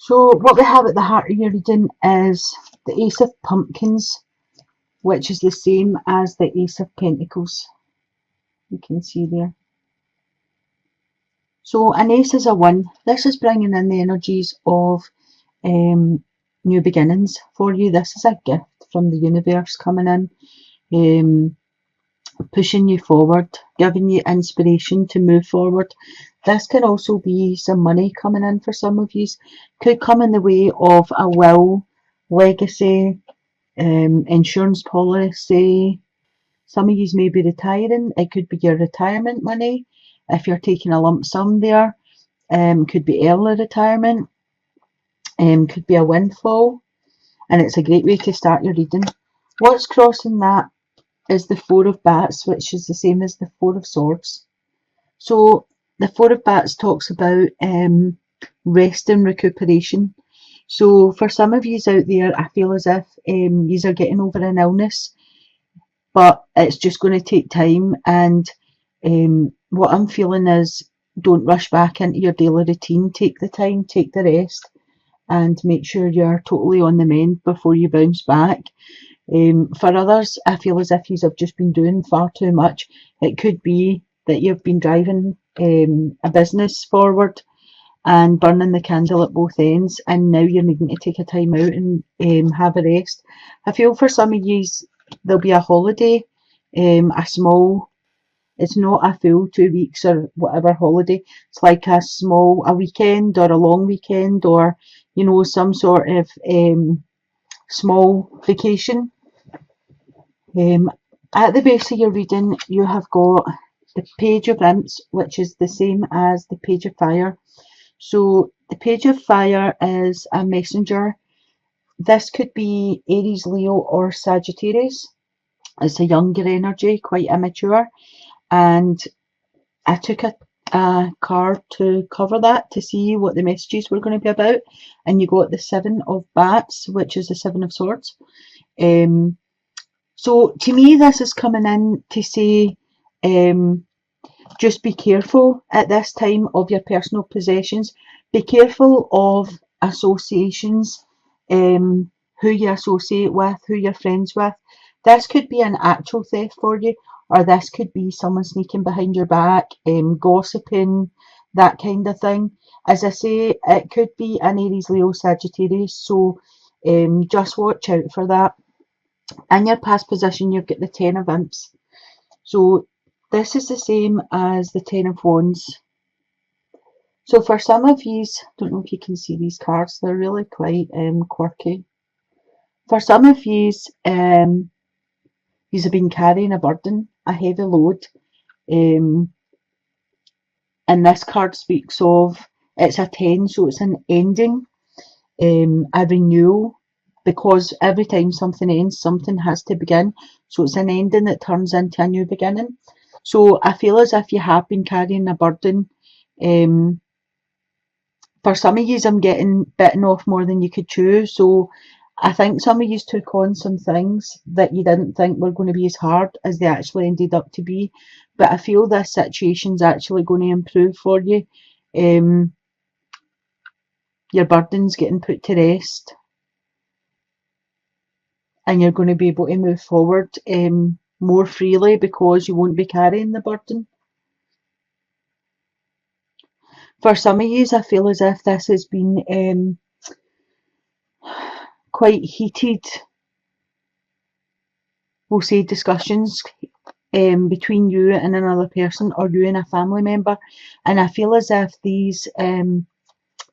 So what we have at the heart of your reading is the Ace of Pumpkins, which is the same as the Ace of Pentacles. You can see there. So an ace is a 1. This is bringing in the energies of new beginnings for you. This is a gift from the universe coming in, pushing you forward, giving you inspiration to move forward. This can also be some money coming in for some of you. Could come in the way of a will, legacy, insurance policy. Some of you may be retiring. It could be your retirement money. If you're taking a lump sum there, could be early retirement, could be a windfall, and it's a great way to start your reading. What's crossing that is the Four of Bats, which is the same as the Four of Swords. So the Four of Bats talks about rest and recuperation. So for some of you out there, I feel as if you are getting over an illness, but it's just going to take time. And what I'm feeling is, don't rush back into your daily routine. Take the time, take the rest, and make sure you're totally on the mend before you bounce back. For others, I feel as if you have just been doing far too much. It could be that you've been driving a business forward and burning the candle at both ends, and now you're needing to take a time out and have a rest. I feel for some of you, there'll be a holiday, a small, it's not a full 2 weeks or whatever holiday. It's like a weekend or a long weekend, or some sort of small vacation. At the base of your reading, you have got the Page of Imps, which is the same as the Page of Fire. So the Page of Fire is a messenger. This could be Aries, Leo, or Sagittarius. It's a younger energy, quite immature. And I took a card to cover that to see what the messages were going to be about. And you got the Seven of Bats, which is the Seven of Swords. So to me, this is coming in to say, just be careful at this time of your personal possessions. Be careful of associations, who you associate with, who you're friends with. This could be an actual theft for you, or this could be someone sneaking behind your back, gossiping, that kind of thing. As I say, it could be an Aries, Leo, Sagittarius, so just watch out for that. In your past position, you've got the Ten of Imps. So this is the same as the Ten of Wands. So for some of you, don't know if you can see these cards, they're really quite quirky. For some of you, you have been carrying a burden, a heavy load. And this card speaks of, it's a 10, so it's an ending, a renewal, because every time something ends, something has to begin. So it's an ending that turns into a new beginning. So I feel as if you have been carrying a burden. For some of you, I'm getting bitten off more than you could chew. So I think some of you took on some things that you didn't think were going to be as hard as they actually ended up to be. But I feel this situation's actually going to improve for you. Your burden's getting put to rest, and you're going to be able to move forward more freely because you won't be carrying the burden. For some of you, I feel as if this has been quite heated, we'll say, discussions between you and another person, or you and a family member. And I feel as if these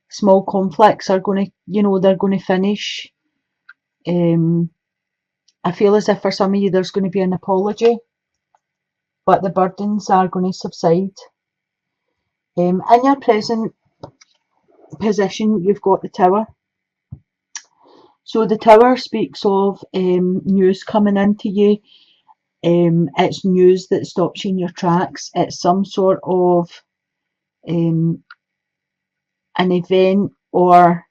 small conflicts are going to, they're going to finish. I feel as if for some of you there's going to be an apology, but the burdens are going to subside. In your present position, you've got the Tower. So the Tower speaks of news coming into you. It's news that stops you in your tracks. It's some sort of an event or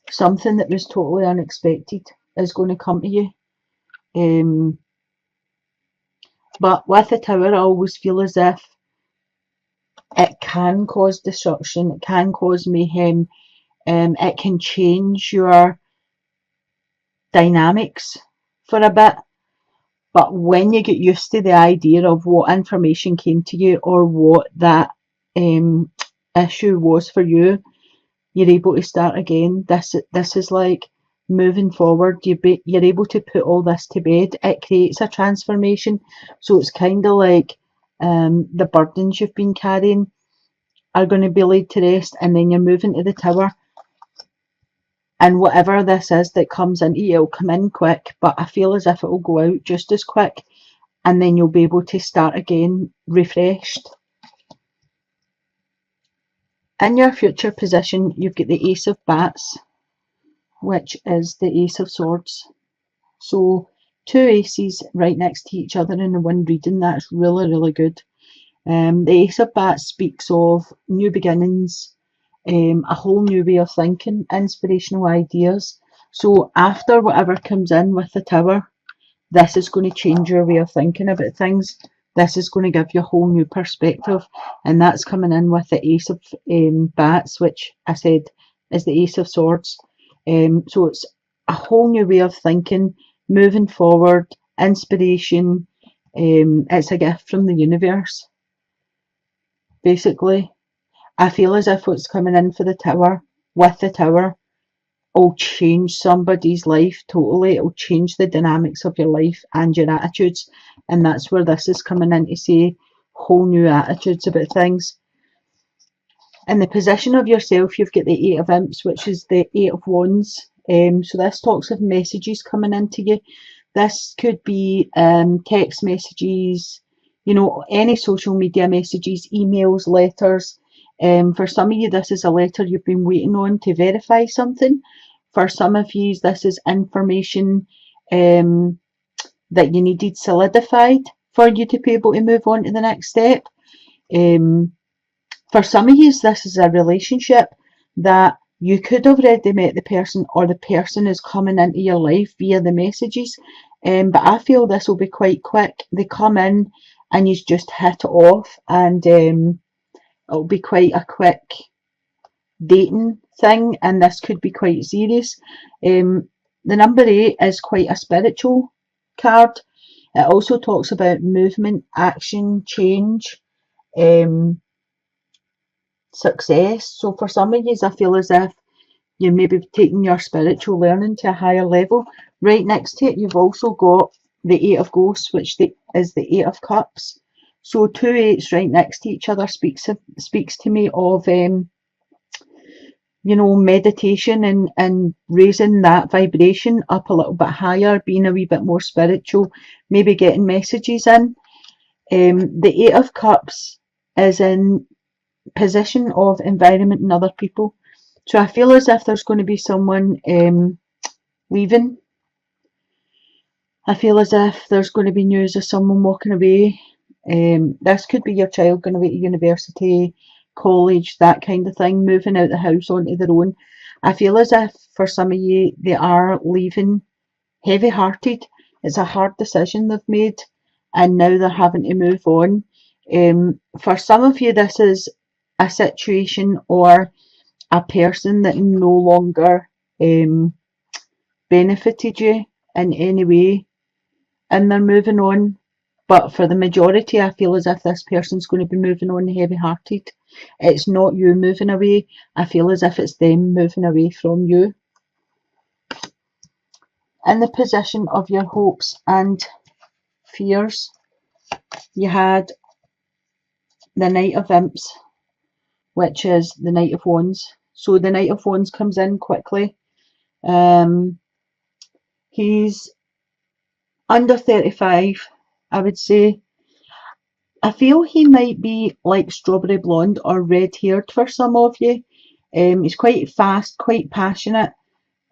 something that was totally unexpected is going to come to you. But with the Tower, I always feel as if it can cause destruction, it can cause mayhem, it can change your dynamics for a bit. But when you get used to the idea of what information came to you or what that issue was for you, you're able to start again. This is like moving forward. You're able to put all this to bed. It creates a transformation. So it's kind of like the burdens you've been carrying are going to be laid to rest, and then you're moving to the tower. And whatever this is that comes into you, it'll come in quick, but I feel as if it will go out just as quick, and then you'll be able to start again refreshed. In your future position, you've got the Ace of Bats, which is the Ace of Swords. So two aces right next to each other in the one reading, that's really, really good. The Ace of Bats speaks of new beginnings, a whole new way of thinking, inspirational ideas. So after whatever comes in with the Tower, this is going to change your way of thinking about things. This is going to give you a whole new perspective, and that's coming in with the Ace of Bats, which I said is the Ace of Swords. So it's a whole new way of thinking, moving forward, inspiration. It's a gift from the universe, basically. I feel as if what's coming in for the Tower, with the Tower, will change somebody's life totally. It'll change the dynamics of your life and your attitudes, and that's where this is coming in to say whole new attitudes about things. In the position of yourself, you've got the Eight of Imps, which is the Eight of Wands. So this talks of messages coming into you. This could be text messages, you know, any social media messages, emails, letters. For some of you, this is a letter you've been waiting on to verify something. For some of you, this is information that you needed solidified for you to be able to move on to the next step. For some of you, this is a relationship that you could have already met the person, or the person is coming into your life via the messages. But I feel this will be quite quick. They come in and you just hit it off, and it'll be quite a quick dating thing, and this could be quite serious. The number 8 is quite a spiritual card. It also talks about movement, action, change, success. So for some of you, I feel as if you may be taking your spiritual learning to a higher level. Right next to it, you've also got the Eight of Ghosts, which is the Eight of Cups. So two eights right next to each other speaks to me of you know, meditation and raising that vibration up a little bit higher, being a wee bit more spiritual, maybe getting messages in. The Eight of Cups is in position of environment and other people. So I feel as if there's going to be someone leaving. I feel as if there's going to be news of someone walking away. This could be your child going away to university, college, that kind of thing, moving out the house onto their own. I feel as if for some of you, they are leaving heavy hearted. It's a hard decision they've made, and now they're having to move on. For some of you, this is a situation or a person that no longer benefited you in any way, and they're moving on. But for the majority, I feel as if this person's going to be moving on heavy hearted. It's not you moving away. I feel as if it's them moving away from you. In the position of your hopes and fears, you had the Knight of Imps, which is the Knight of Wands. So the Knight of Wands comes in quickly. He's under 35, I would say. I feel he might be like strawberry blonde or red haired for some of you. He's quite fast, quite passionate.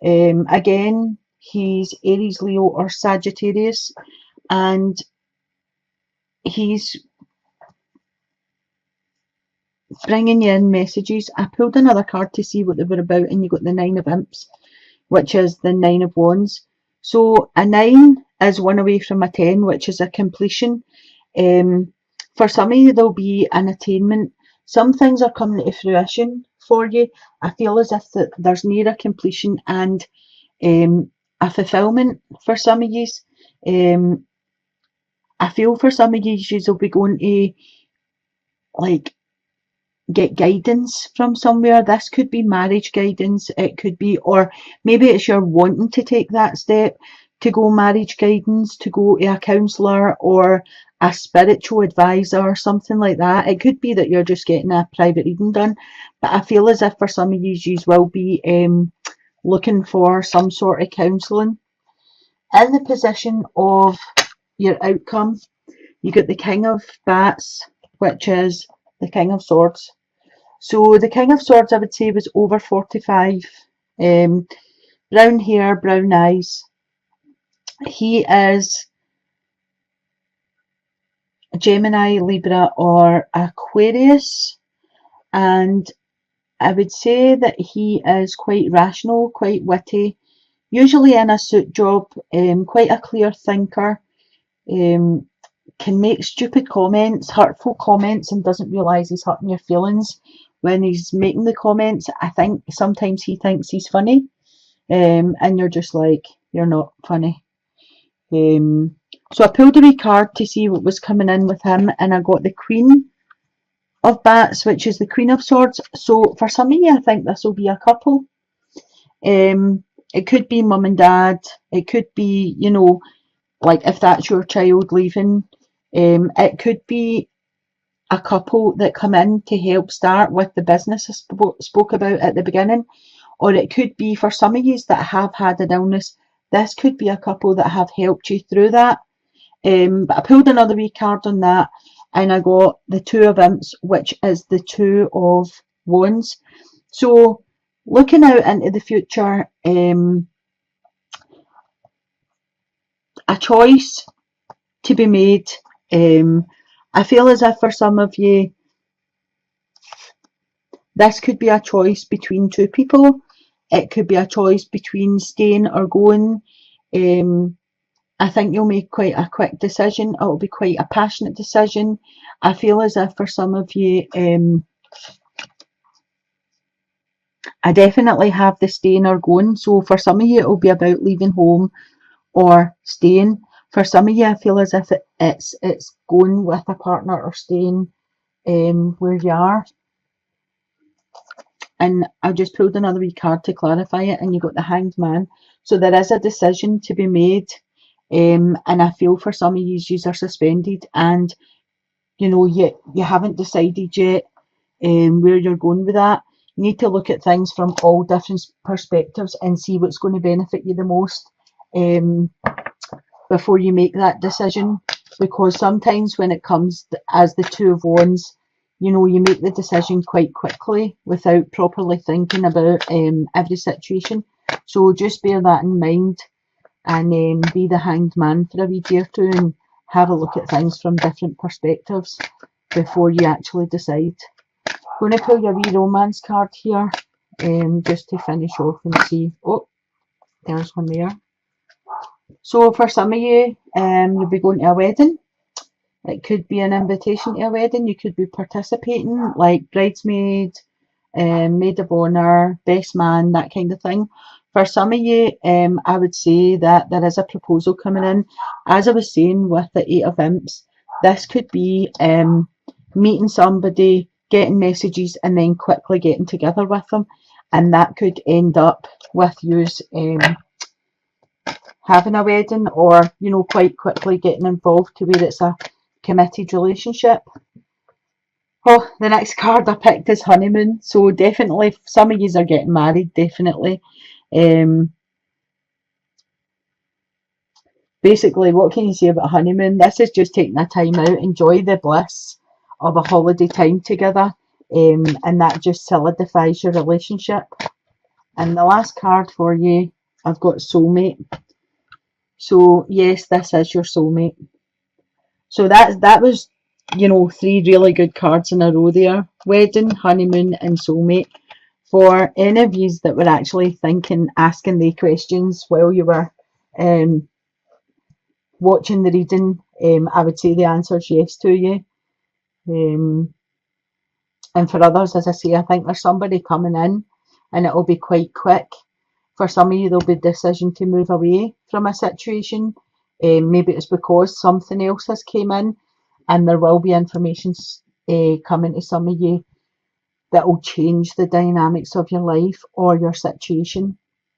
Again, he's Aries, Leo or Sagittarius, and he's bringing you in messages. I pulled another card to see what they were about, and you got the Nine of Imps, which is the Nine of Wands. So a 9 is 1 away from a 10, which is a completion. For some of you, there'll be an attainment. some things are coming to fruition for you. I feel as if that there's near a completion and a fulfillment for some of you. Um, I feel for some of you, you'll be going to like get guidance from somewhere. This could be marriage guidance, it could be, or maybe it's you're wanting to take that step to go marriage guidance, to go to a counsellor or a spiritual advisor or something like that. It could be that you're just getting a private reading done, but I feel as if for some of you will be looking for some sort of counselling. In the position of your outcome, you get the King of Bats, which is the King of Swords. So the King of Swords, I would say, was over 45. Brown hair, brown eyes. He is a Gemini, Libra, or Aquarius. And I would say that he is quite rational, quite witty, usually in a suit job, quite a clear thinker, can make stupid comments, hurtful comments, and doesn't realise he's hurting your feelings when he's making the comments. I think sometimes he thinks he's funny, and you're just like, you're not funny. So I pulled a wee card to see what was coming in with him, and I got the Queen of Bats, which is the Queen of Swords. So for some of you, I think this will be a couple. It could be mum and dad. It could be, you know, like if that's your child leaving. It could be a couple that come in to help start with the business I spoke about at the beginning, or it could be for some of you that have had an illness. This could be a couple that have helped you through that. But I pulled another wee card on that, and I got the Two of Imps, which is the Two of Wands. So looking out into the future, a choice to be made. I feel as if for some of you, this could be a choice between two people. It could be a choice between staying or going. I think you'll make quite a quick decision. It'll be quite a passionate decision. I feel as if for some of you, I definitely have the staying or going. So for some of you, it'll be about leaving home or staying. For some of you, I feel as if it's going with a partner or staying where you are. And I just pulled another wee card to clarify it, and you got the Hanged Man. So there is a decision to be made, and I feel for some of you, are suspended, and you know you haven't decided yet where you're going with that. You need to look at things from all different perspectives and see what's going to benefit you the most before you make that decision. Because sometimes when it comes as the Two of Wands, you know, you make the decision quite quickly without properly thinking about every situation. So just bear that in mind, and be the Hanged Man for a wee day or two and have a look at things from different perspectives before you actually decide. I'm going to pull your wee romance card here, just to finish off and see. Oh, there's one there. So for some of you, you'll be going to a wedding. It could be an invitation to a wedding. You could be participating, like bridesmaid, maid of honour, best man, that kind of thing. For some of you, I would say that there is a proposal coming in. As I was saying with the Eight of Imps, this could be meeting somebody, getting messages, and then quickly getting together with them. And that could end up with you having a wedding, or, you know, quite quickly getting involved to where it's a committed relationship. Oh, the next card I picked is honeymoon. So definitely some of you are getting married, definitely. Basically, what can you say about honeymoon? This is just taking a time out, enjoy the bliss of a holiday time together, and that just solidifies your relationship. And the last card for you, I've got soulmate. So yes, this is your soulmate. So that was, you know, 3 really good cards in a row there. Wedding, honeymoon, and soulmate. For any of you that were actually thinking, asking the questions while you were watching the reading, I would say the answer is yes to you. And for others, as I say, I think there's somebody coming in and it'll be quite quick. For some of you, there'll be a decision to move away from a situation. Maybe it's because something else has came in, and there will be information coming to some of you that will change the dynamics of your life or your situation.